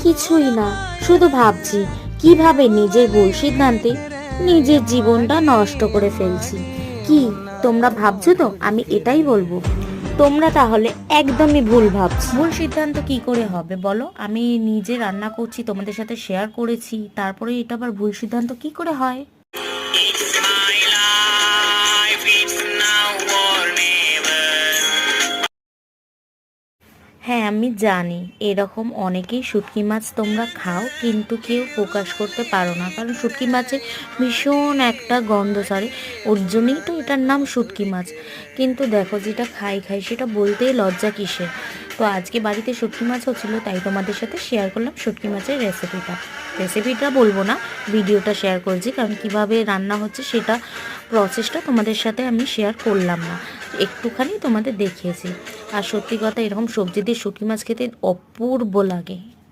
কিছুই না, শুধু ভাবছি কিভাবে নিজের ভুল সিদ্ধান্তে নিজের জীবনটা নষ্ট করে ফেলছি। কি তোমরা ভাবছো তো আমি এটাই বলবো? তোমরা তাহলে একদমই ভুল ভাবছো। ভুল সিদ্ধান্ত কি করে হবে বলো? আমি নিজে রান্না করছি, তোমাদের সাথে শেয়ার করেছি, তারপরে এটা আবার ভুল সিদ্ধান্ত কি করে হয়? It's my life, it's now or never. হ্যাঁ আমি জানি এরকম অনেকেই শুটকি মাছ তোমরা খাও, কিন্তু কেউ প্রকাশ করতে পারো না, কারণ শুটকি মাছে ভীষণ একটা গন্ধ ছাড়ে, ওর জন্যই তো এটার নাম শুটকি মাছ। কিন্তু দেখো যেটা খাই খাই সেটা বলতেই লজ্জা কিসের। তো আজকে বাড়িতে শুটকি মাছ হচ্ছিলো, তাই তোমাদের সাথে শেয়ার করলাম শুটকি মাছের রেসিপিটা বলবো না, ভিডিওটা শেয়ার করছি, কারণ কিভাবে রান্না হচ্ছে সেটা প্রসেসটা তোমাদের সাথে আমি শেয়ার করলাম না, একটুখানি তোমাদের দেখিয়েছি। আর সত্যি কথা, এরকম সবজি দিয়ে শুটকি মাছ খেতে অপূর্ব লাগে।